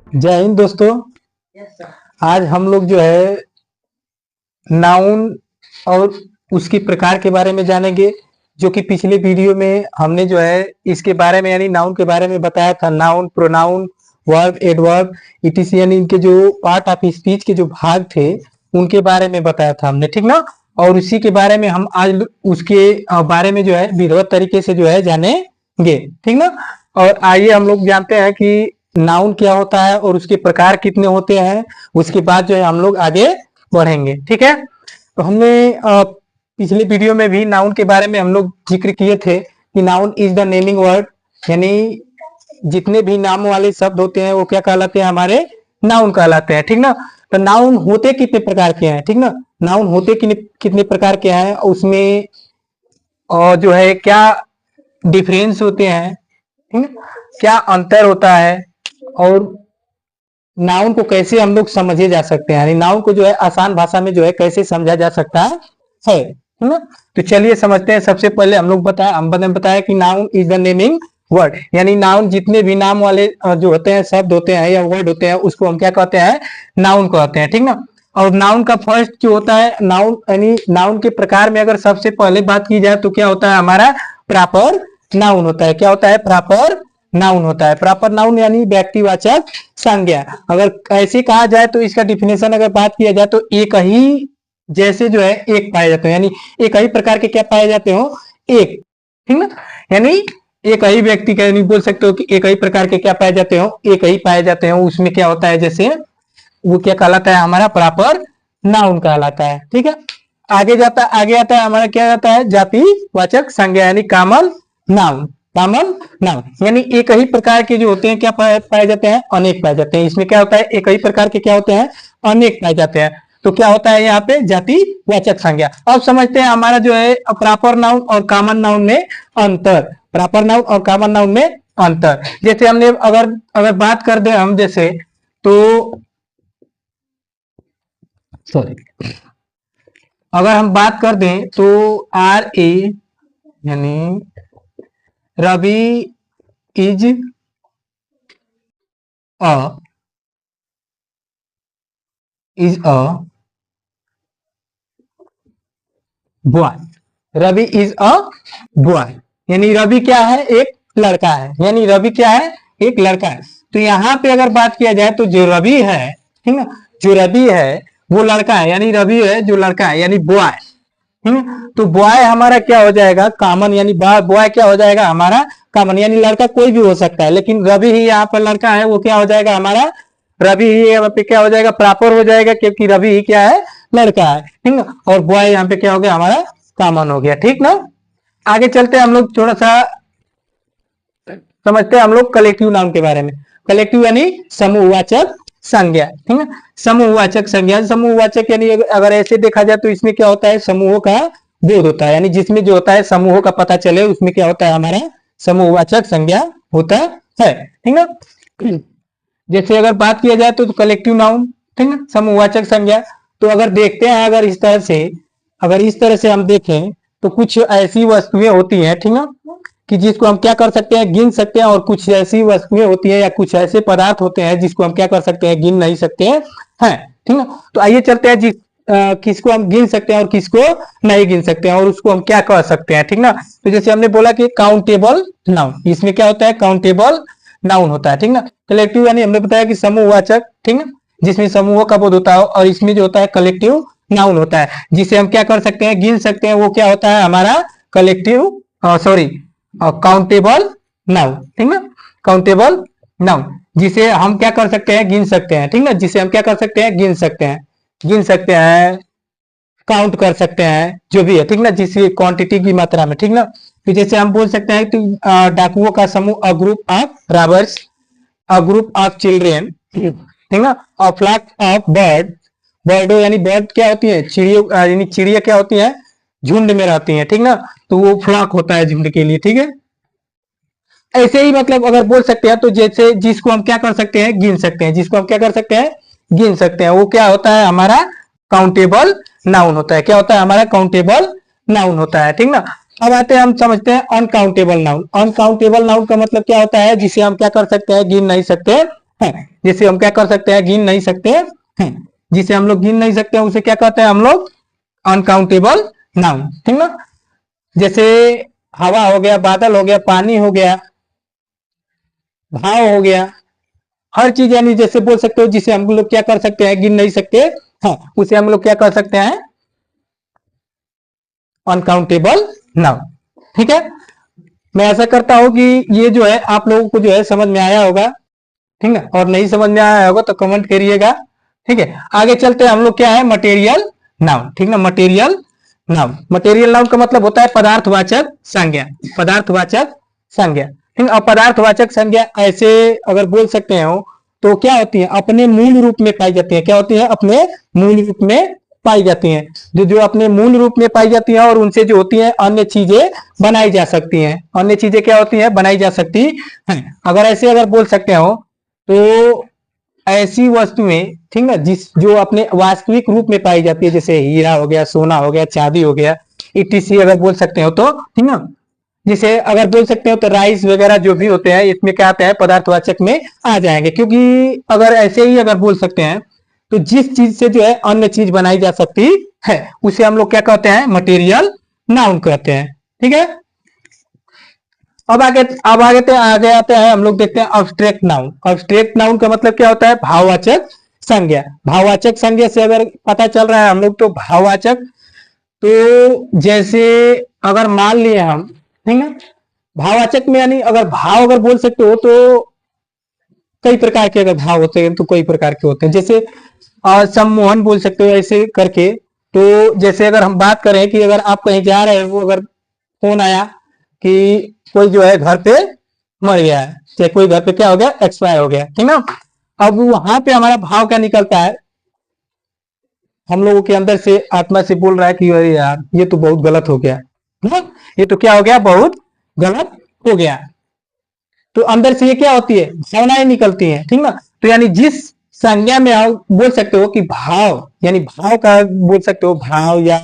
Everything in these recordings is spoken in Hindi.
जय हिंद दोस्तों। आज हम लोग जो है नाउन और उसकी प्रकार के बारे में जानेंगे, जो कि पिछले वीडियो में हमने जो है इसके बारे में यानी नाउन के बारे में बताया था। Noun, pronoun, verb, adverb, etc. यानी इनके जो पार्ट ऑफ स्पीच के जो भाग थे उनके बारे में बताया था हमने, ठीक ना। और उसी के बारे में हम आज उसके बारे में जो है विधिवत तरीके से जो है जानेंगे, ठीक ना। और आइए हम लोग जानते हैं कि नाउन क्या होता है और उसके प्रकार कितने होते हैं। उसके बाद जो है हम लोग आगे बढ़ेंगे, ठीक है। तो हमने पिछले वीडियो में भी नाउन के बारे में हम लोग जिक्र किए थे कि noun is the naming word, यानी जितने भी नाम वाले शब्द होते हैं वो क्या कहलाते हैं, हमारे नाउन कहलाते हैं, ठीक ना। तो नाउन होते कितने प्रकार के हैं, ठीक ना। नाउन होते कितने प्रकार के हैं, उसमें और जो है क्या डिफरेंस होते हैं, ठीक है? क्या अंतर होता है और नाउन को कैसे हम लोग समझे जा सकते हैं, यानी नाउन को जो है आसान भाषा में जो है कैसे समझा जा सकता है ना। तो चलिए समझते हैं। सबसे पहले हमने बताया कि noun is the naming word, यानी नाउन जितने भी नाम वाले जो होते हैं, शब्द होते हैं या वर्ड होते हैं, उसको हम क्या कहते हैं, नाउन कहते हैं, ठीक ना। और नाउन का फर्स्ट जो होता है नाउन, यानी नाउन के प्रकार में अगर सबसे पहले बात की जाए तो क्या होता है, हमारा प्रॉपर नाउन होता है। क्या होता है, प्रॉपर नाउन होता है। प्रॉपर नाउन यानी व्यक्तिवाचक संज्ञा। अगर ऐसे कहा जाए तो इसका डिफिनेशन अगर बात किया जाए तो एक ही जैसे जो है एक पाए जाते हैं, यानी एक ही प्रकार के क्या पाए जाते हो, एक, ठीक ना। यानी एक ही व्यक्ति का नहीं बोल सकते हो कि एक ही प्रकार के क्या पाए जाते हो, एक ही पाए जाते हो। उसमें क्या होता है, जैसे वो क्या कहलाता है, हमारा प्रॉपर नाउन कहलाता है, ठीक है। आगे आता है हमारा क्या आता है, जातिवाचक संज्ञा यानी कॉमन नाउन। कॉमन नाउन यानी एक ही प्रकार के जो होते हैं क्या पाए जाते हैं, अनेक पाए जाते हैं। इसमें क्या होता है, एक ही प्रकार के क्या होते हैं, अनेक पाए जाते हैं। तो क्या होता है यहाँ पे, जातिवाचक संज्ञा। अब समझते हैं हमारा जो है प्रॉपर नाउन और कॉमन नाउन में अंतर। प्रॉपर नाउन और कॉमन नाउन में अंतर, जैसे हमने अगर बात कर दे हम, जैसे तो सॉरी, अगर हम बात कर दें तो RA यानी Ravi is a boy. Ravi is a boy यानी रवि क्या है, एक लड़का है, यानी रवि क्या है, एक लड़का है। तो यहाँ पे अगर बात किया जाए तो जो रवि है, ठीक ना, जो रवि है वो लड़का है, यानी रवि है जो लड़का है, यानी बॉय। तो बॉय हमारा क्या हो जाएगा, कॉमन, यानी बॉय क्या हो जाएगा हमारा कॉमन, यानी लड़का कोई भी हो सकता है, लेकिन रवि ही यहाँ पर लड़का है, वो क्या हो जाएगा हमारा, रवि ही यहाँ पे क्या हो जाएगा, प्रॉपर हो जाएगा, क्योंकि रवि ही क्या है, लड़का है, ठीक ना। और बॉय यहाँ पे क्या हो गया, हमारा कॉमन हो गया, ठीक ना। आगे चलते हैं हम लोग, थोड़ा सा समझते हैं हम लोग कलेक्टिव नाउन के बारे में। कलेक्टिव यानी समूहवाचक संज्ञा, ठीक है। समूहवाचक संज्ञा, समूहवाचक यानी अगर ऐसे देखा जाए तो इसमें क्या होता है, समूहों का बोध होता है, यानी जिसमें जो होता है समूहों का पता चले, उसमें क्या होता है, हमारा समूहवाचक संज्ञा होता है, ठीक ना। जैसे अगर बात किया जाए तो कलेक्टिव नाउन, ठीक है, समूहवाचक संज्ञा। तो अगर देखते हैं, अगर इस तरह से हम देखें तो कुछ ऐसी वस्तुएं होती हैं, ठीक ना, कि जिसको हम क्या कर सकते हैं, गिन सकते हैं। और कुछ ऐसी वस्तुएं होती हैं या कुछ ऐसे पदार्थ होते हैं जिसको हम क्या कर सकते हैं, गिन नहीं सकते हैं, ठीक ना। तो आइए चलते हैं किसको हम गिन सकते हैं और किसको नहीं गिन सकते हैं, और उसको हम क्या कह सकते हैं, ठीक ना। तो जैसे हमने बोला कि काउंटेबल नाउन, इसमें क्या होता है, काउंटेबल नाउन होता है, ठीक ना। कलेक्टिव यानी हमने बताया कि समूहवाचक, ठीक ना, जिसमें समूहों का बोध होता है। और इसमें जो होता है कलेक्टिव नाउन होता है, जिसे हम क्या कर सकते हैं, गिन सकते हैं। वो क्या होता है, हमारा कलेक्टिव सॉरी काउंटेबल नाउन, ठीक ना। काउंटेबल नाउन जिसे हम क्या कर सकते हैं, गिन सकते हैं, ठीक ना, जिसे हम क्या कर सकते हैं, गिन सकते हैं, काउंट कर सकते हैं, जो भी है, ठीक ना, जिसकी क्वांटिटी की मात्रा में, ठीक ना। तो जैसे हम बोल सकते हैं कि डाकुओं का समूह, a group of robbers, a group of children, ठीक ना, a flock of bird. Bardo यानी बर्ड क्या होती है, चिड़िया, यानी चिड़िया क्या होती है, झुंड में रहती है, ठीक ना। तो वो फ्लॉक होता है झुंड के लिए, ठीक है। ऐसे ही मतलब अगर बोल सकते हैं तो जैसे जिसको हम क्या कर सकते हैं, गिन सकते हैं, जिसको हम क्या कर सकते हैं, गिन सकते हैं, वो क्या होता है, हमारा काउंटेबल नाउन होता है। क्या होता है, हमारा काउंटेबल नाउन होता है, ठीक ना। अब आते हैं, हम समझते हैं अनकाउंटेबल नाउन। अनकाउंटेबल नाउन का मतलब क्या होता है, जिसे हम क्या कर सकते हैं, गिन नहीं सकते हैं, जिसे हम क्या कर सकते हैं, गिन नहीं सकते हैं, जिसे हम लोग गिन नहीं सकते हैं उसे क्या कहते हैं हम लोग, अनकाउंटेबल नाउन। ठीक ना, जैसे हवा हो गया, बादल हो गया, पानी हो गया, भाव हो गया, हर चीज यानी जैसे बोल सकते हो जिसे हम लोग क्या कर सकते हैं, गिन नहीं सकते, हाँ उसे हम लोग क्या कर सकते हैं, अनकाउंटेबल नाउन। ठीक है, मैं ऐसा करता हूं कि ये जो है आप लोगों को जो है समझ में आया होगा। ठीक है, और नहीं समझ में आया होगा तो कमेंट करिएगा। ठीक है, आगे चलते हैं हम लोग क्या है, मटेरियल नाउन। ठीक ना, मटेरियल नाउन, मटेरियल नाउन का मतलब होता है पदार्थवाचक संज्ञा, पदार्थवाचक संज्ञा। ठीक, और पदार्थवाचक संज्ञा ऐसे अगर बोल सकते हो तो क्या होती है, अपने मूल रूप में पाई जाती है। क्या होती है, अपने मूल रूप में पाई जाती हैं, जो जो अपने मूल रूप में पाई जाती हैं और उनसे जो होती हैं अन्य चीजें बनाई जा सकती हैं। अन्य चीजें क्या होती हैं, बनाई जा सकती हैं। अगर ऐसे अगर बोल सकते हो तो ऐसी वस्तुएं, ठीक ना, जिस जो अपने वास्तविक रूप में पाई जाती है, जैसे हीरा हो गया, सोना हो गया, चांदी हो गया, इटीसी अगर बोल सकते हो तो, ठीक ना, जिसे अगर बोल सकते हो तो राइस वगैरह जो भी होते हैं इसमें क्या आता है, पदार्थवाचक में आ जाएंगे। क्योंकि अगर ऐसे ही अगर बोल सकते हैं तो जिस चीज से जो है अन्य चीज बनाई जा सकती है उसे हम लोग क्या कहते हैं, मटेरियल नाउन कहते हैं। ठीक है, अब आगे आते हैं हम लोग, देखते हैं अब्स्ट्रैक्ट नाउन। अब्स्ट्रैक्ट नाउन का मतलब क्या होता है, भाववाचक संज्ञा। भाववाचक संज्ञा से अगर पता चल रहा है हम लोग तो भाववाचक, तो जैसे अगर मान लिए हम, ठीक है, भाववाचक में यानी अगर भाव अगर बोल सकते हो तो कई प्रकार के अगर भाव होते हैं तो कई प्रकार के होते हैं, जैसे सम्मोहन बोल सकते हो ऐसे करके। तो जैसे अगर हम बात करें कि अगर आप कहीं जा रहे हो, अगर फोन आया कि कोई जो है घर पे मर गया है, चाहे कोई घर पे क्या हो गया, एक्सपायर हो गया, ठीक ना, अब वहां पे हमारा भाव क्या निकलता है, हम लोगों के अंदर से आत्मा से बोल रहा है कि अरे यार ये तो बहुत गलत हो गया, ये तो क्या हो गया, बहुत गलत हो गया। तो अंदर से ये क्या होती है, भावनाएं निकलती हैं। ठीक ना, तो यानी जिस संज्ञा में आप बोल सकते हो कि भाव, यानी भाव का बोल सकते हो, भाव या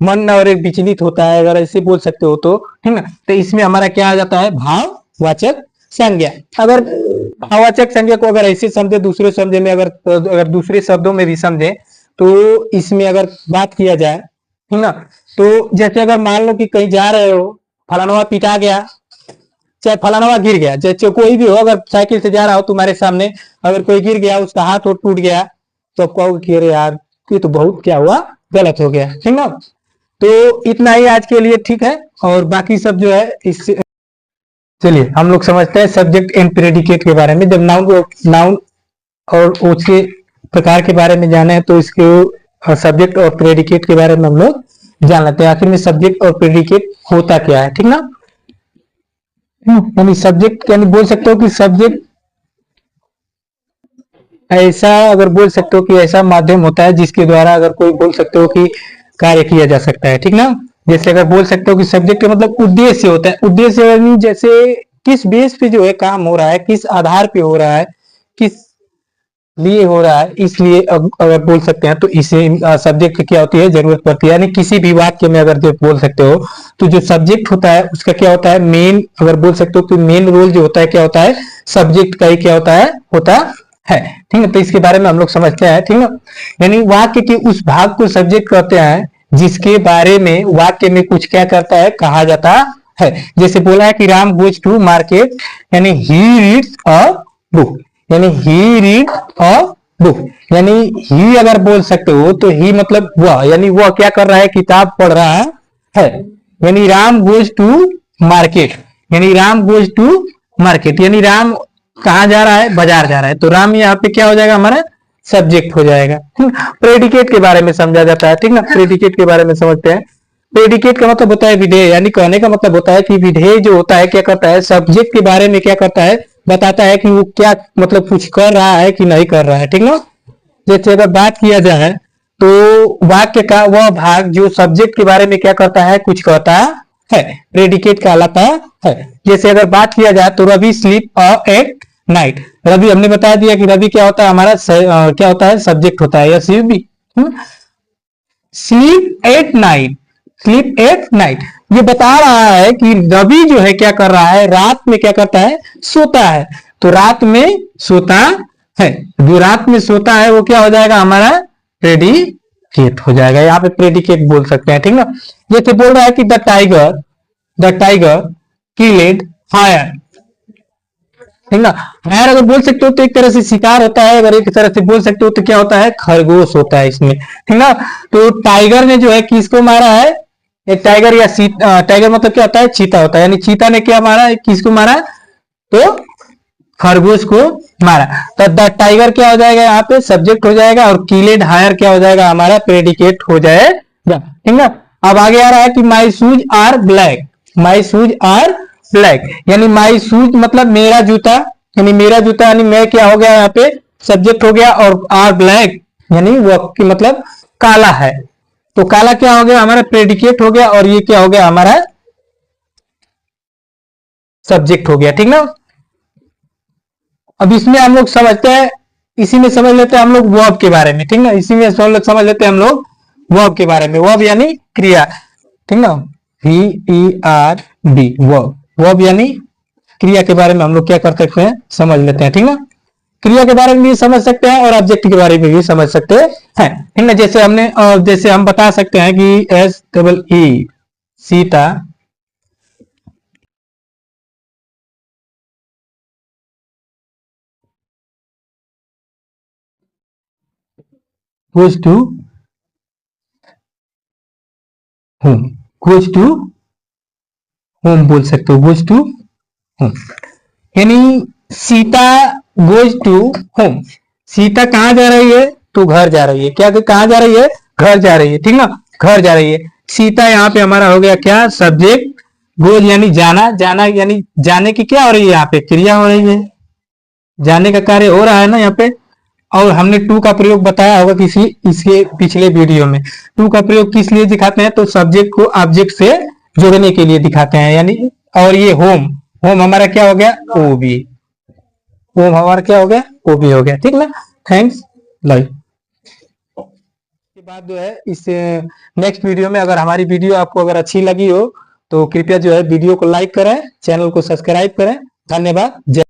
मन और एक विचलित होता है, अगर ऐसे बोल सकते हो तो, ठीक ना, तो इसमें हमारा क्या आ जाता है, भाववाचक संज्ञा। अगर भाववाचक संज्ञा को अगर ऐसे समझे, दूसरे समझे में अगर दूसरे शब्दों में भी समझे तो इसमें अगर बात किया जाए, ठीक ना, तो जैसे अगर मान लो कि कहीं जा रहे हो, फलाना पिटा गया, चाहे फलाना गिर गया, चाहे कोई भी हो, अगर साइकिल से जा रहा हो तुम्हारे सामने अगर कोई गिर गया, उसका हाथ और टूट गया, तो आप कहोगे कि अरे यार ये तो बहुत क्या हुआ, गलत हो गया। ठीक ना, तो इतना ही आज के लिए, ठीक है, और बाकी सब जो है इससे चलिए हम लोग समझते हैं सब्जेक्ट एंड प्रेडिकेट के बारे में। जब नाउन और उसके प्रकार के बारे में जाने हैं तो इसके सब्जेक्ट और प्रेडिकेट के बारे में हम लोग जान लेते हैं, आखिर में सब्जेक्ट और प्रेडिकेट होता क्या है। ठीक ना, यानी सब्जेक्ट यानी बोल सकते हो कि सब्जेक्ट ऐसा अगर बोल सकते हो कि ऐसा माध्यम होता है जिसके द्वारा अगर कोई बोल सकते हो कि कार्य किया जा सकता है। ठीक ना, जैसे अगर बोल सकते हो कि सब्जेक्ट का मतलब उद्देश्य होता है। उद्देश्य यानी जैसे किस बेस पे जो है काम हो रहा है, किस आधार पे हो रहा है, किस लिए हो रहा है, इसलिए अगर बोल सकते हैं तो इसे सब्जेक्ट की क्या होती है, जरूरत पड़ती है। यानी किसी भी वाक्य में अगर जो बोल सकते हो तो जो सब्जेक्ट होता है उसका क्या होता है, मेन अगर बोल सकते हो कि मेन रोल जो होता है क्या होता है, सब्जेक्ट का ही क्या होता है। ठीक है, तो इसके बारे में हम लोग समझते हैं। ठीक है, यानी वाक्य के उस भाग को सब्जेक्ट कहते हैं जिसके बारे में वाक्य में कुछ क्या करता है, कहा जाता है। जैसे बोला है कि राम गोज टू मार्केट, यानी ही रीड्स अ बुक, यानी ही रीड अ बुक, यानी ही अगर बोल सकते हो तो ही मतलब वह, यानी वह क्या कर रहा है, किताब पढ़ रहा है। यानी राम गोज टू मार्केट, यानी राम गोज टू मार्केट, यानी राम कहाँ जा रहा है, बाजार जा रहा है, तो राम यहाँ पे क्या हो जाएगा, हमारा सब्जेक्ट हो जाएगा। प्रेडिकेट के बारे में समझा जाता है। ठीक ना, प्रेडिकेट के बारे में समझते हैं। प्रेडिकेट का मतलब होता है विधेय, यानी कहने का मतलब होता है कि विधेय जो होता है क्या करता है, सब्जेक्ट के बारे में क्या करता है, बताता है कि वो क्या मतलब कुछ कर रहा है कि नहीं कर रहा है। ठीक ना, जैसे अगर बात किया जाए तो वाक्य का वह भाग जो सब्जेक्ट के बारे में क्या करता है, कुछ कहता है, प्रेडिकेट कहलाता है। जैसे अगर बात किया जाए तो Ravi sleep at night, Ravi हमने बता दिया कि रवि क्या होता है, हमारा क्या होता है, सब्जेक्ट होता है, या स्लीप भी। Sleep at night, sleep at night ये बता रहा है कि रवि जो है क्या कर रहा है, रात में क्या करता है, सोता है। तो रात में सोता है, जो रात में सोता है वो क्या हो जाएगा हमारा प्रेडिकेट हो जाएगा, यहाँ पे प्रेडिकेट बोल सकते हैं, ठीक ना। जैसे बोल रहा है कि द टाइगर किल्ड हायर, ठीक ना। हायर अगर बोल सकते हो तो एक तरह से शिकार होता है, अगर एक तरह से बोल सकते हो तो क्या होता है, खरगोश होता है इसमें, ठीक ना। तो टाइगर ने जो है किसको मारा है, एक टाइगर या टाइगर मतलब क्या होता है, चीता होता है, यानी चीता ने क्या मारा, किसको मारा, तो खरगोश को मारा। तो द टाइगर क्या हो जाएगा यहाँ पे सब्जेक्ट हो जाएगा, और किलेड हायर क्या हो जाएगा हमारा प्रेडिकेट हो जाएगा, ठीक ना। अब आगे आ रहा है कि my shoes are black, my shoes are black, यानी माई शूज मतलब मेरा जूता, यानी मेरा जूता, यानी मैं क्या हो गया यहाँ पे सब्जेक्ट हो गया, और आर ब्लैक यानी वो मतलब काला है, तो काला क्या हो गया हमारा प्रेडिकेट हो गया, और ये क्या हो गया हमारा सब्जेक्ट हो गया, ठीक ना। अब इसमें हम लोग समझते हैं, इसी में समझ लेते हैं हम लोग वर्ब के बारे में, ठीक ना। इसी में समझ लेते हैं हम लोग वर्ब के बारे में, वर्ब यानी क्रिया, ठीक ना, VERB वर्ब, वर्ब यानी क्रिया के बारे में हम लोग क्या कर सकते हैं, समझ लेते हैं, ठीक ना। क्रिया के बारे में भी समझ सकते हैं और ऑब्जेक्ट के बारे में भी समझ सकते हैं, ठीक ना। जैसे हमने जैसे हम बता सकते हैं कि SEE Sita goes to home, goes to home बोल सकते हो, goes to home, यानी Sita goes to home, Sita कहाँ जा रही है, तो घर जा रही है, क्या कहाँ जा रही है, घर जा रही है, ठीक ना, घर जा रही है। सीता यहाँ पे हमारा हो गया क्या सब्जेक्ट, गोज यानी जाना, जाना यानी जाने की क्या हो रही है यहाँ पे क्रिया हो रही है, जाने का कार्य हो रहा है ना यहाँ पे। और हमने टू का प्रयोग बताया होगा किसी इसके पिछले वीडियो में, टू का प्रयोग किस लिए दिखाते हैं, तो सब्जेक्ट को ऑब्जेक्ट से जोड़ने के लिए दिखाते हैं, यानी और ये होम, होम हमारा क्या हो गया ओबी, होम हमारा क्या हो गया ओबी हो गया, ठीक ना। थैंक्स लाइक के बाद जो है इस नेक्स्ट वीडियो में, अगर हमारी वीडियो आपको अगर अच्छी लगी हो तो कृपया जो है वीडियो को लाइक करें, चैनल को सब्सक्राइब करें। धन्यवाद, जय।